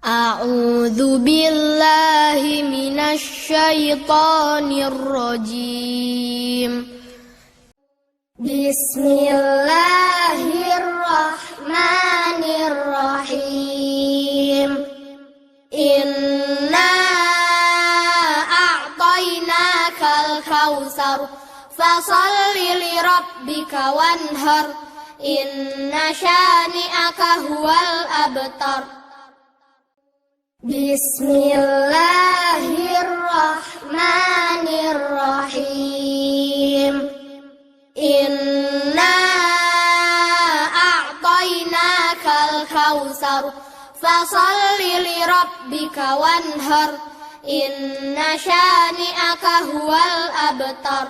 أعوذ بالله من الشيطان الرجيم. بسم الله الرحمن الرحيم. إنا أعطيناك الكوثر فصل لربك وانهر إن شانئك هو الأبتر. بسم الله الرحمن الرحيم. إنا أعطيناك الكوثر فصل لربك وانهر إن شانئك هو الأبتر.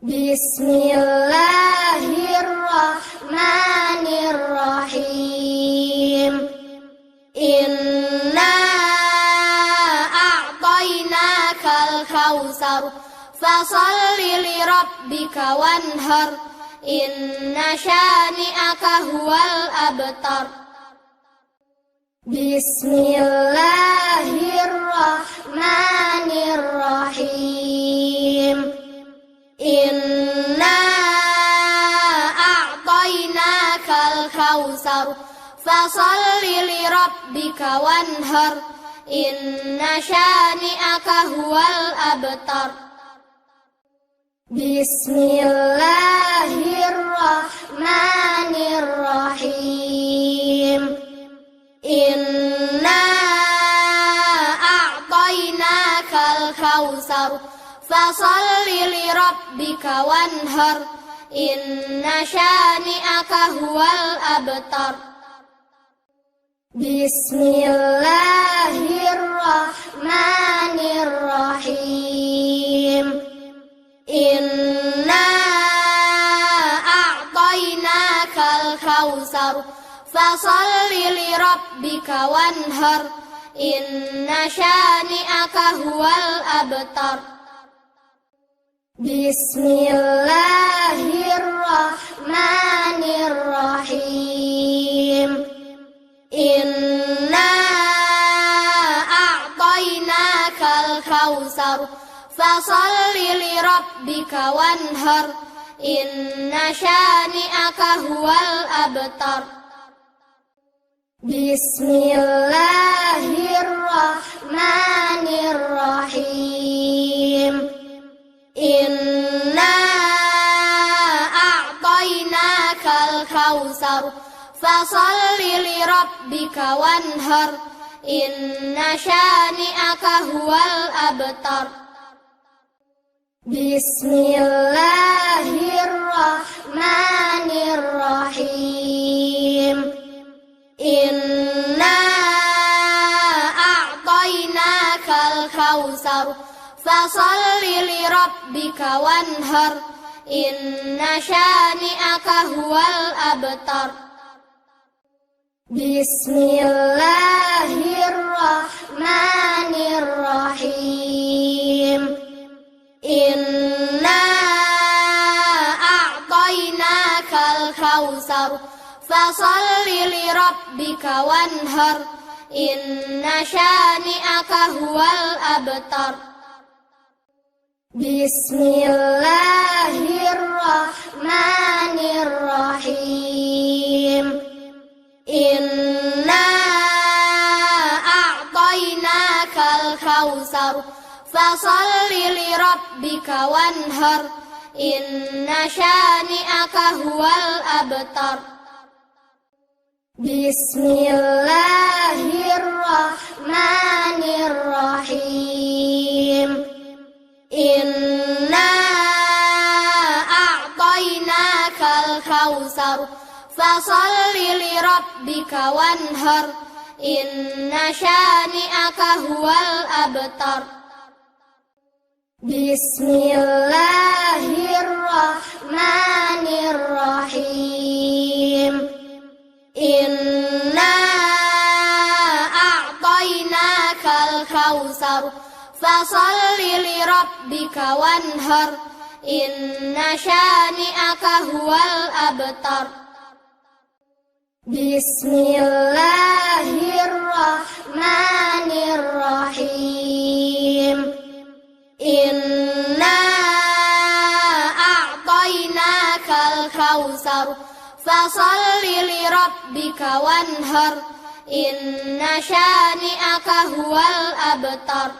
بسم الله الرحمن الرحيم. إنا أعطيناك الكوثر فصل لربك وانهر إن شانئك هو الأبتر. بسم الله الرحمن الرحيم. إنا أعطيناك الكوثر فصل لربك وانهر إن شانئك هو الأبتر. بسم الله الرحمن الرحيم. إنا أعطيناك الكوثر فصل لربك وانهر إن شانئك هو الأبتر. بسم الله الرحمن الرحيم. إنا أعطيناك الكوثر فصل لربك وانهر إن شانئك هو الأبتر. بسم الله الرحمن الرحيم. إنا أعطيناك الكوثر فصل لربك وانهر إن شانئك هو الأبتر. بسم الله الرحمن الرحيم. إنا أعطيناك الكوثر فصل لربك وانهر إن شانئك هو الأبتر. بسم الله الرحمن الرحيم. إنا أعطيناك الكوثر فصل لربك وانهر إن شانئك هو الأبتر. بسم الله الرحمن الرحيم. إنا أعطيناك الكوثر فصل لربك وانهر إن شانئك هو الأبتر. بسم الله الرحمن الرحيم. إنا أعطيناك الكوثر فصل لربك وانهر إن شانئك هو الأبتر. بسم الله الرحمن الرحيم. إنا أعطيناك الكوثر فصل لربك وانهر إن شانئك هو الأبتر. بسم الله الرحمن الرحيم. إنا أعطيناك الكوثر فصل لربك وانهر إن شانئك هو الأبتر. بسم الله lirabbika wanhar inna syani'aka huwal abtar.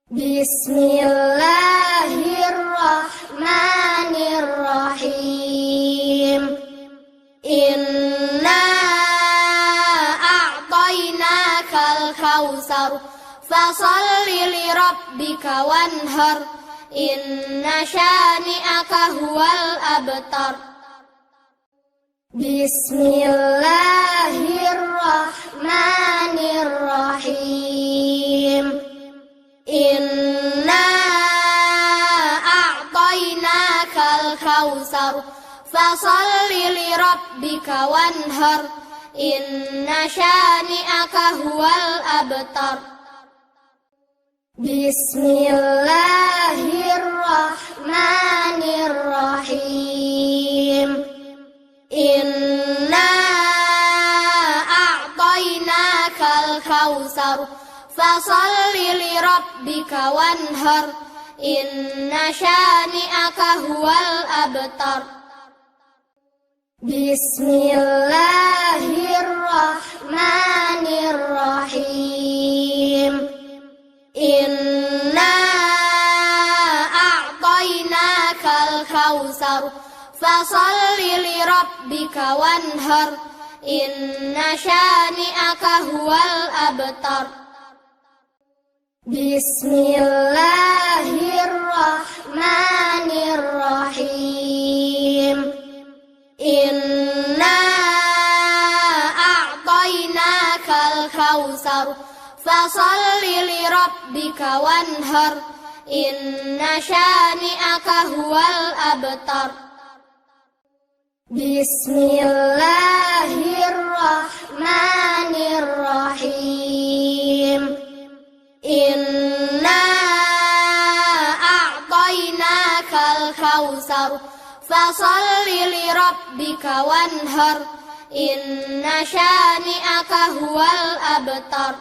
Bismillahirrahmanirrahim. Inna a'tainakal kautsar fasholli lirabbika wanhar inna syani'aka huwal abtar. Bismillahirrahmanirrahim. Inna a'tainakal kautsar fasholli lirabbika wanhar inna syani'aka huwal abtar. Bismillahirrahmanirrahim. Inna a'tainakal kautsar fasholli lirabbika wanhar inna syani'aka huwal abtar. Bismillahirrahmanirrahim. Inna a'tainakal kautsar fasholli lirabbika wanhar inna syani'aka huwal abtar. Bismillahirrahmanirrahim. Inna a'tainakal kautsar fasholli lirabbika wanhar inna syani'aka huwal abtar. Bismillahirrahmanirrahim. Inna a'tainakal kautsar fasholli lirabbika wanhar inna syani'aka huwal abtar.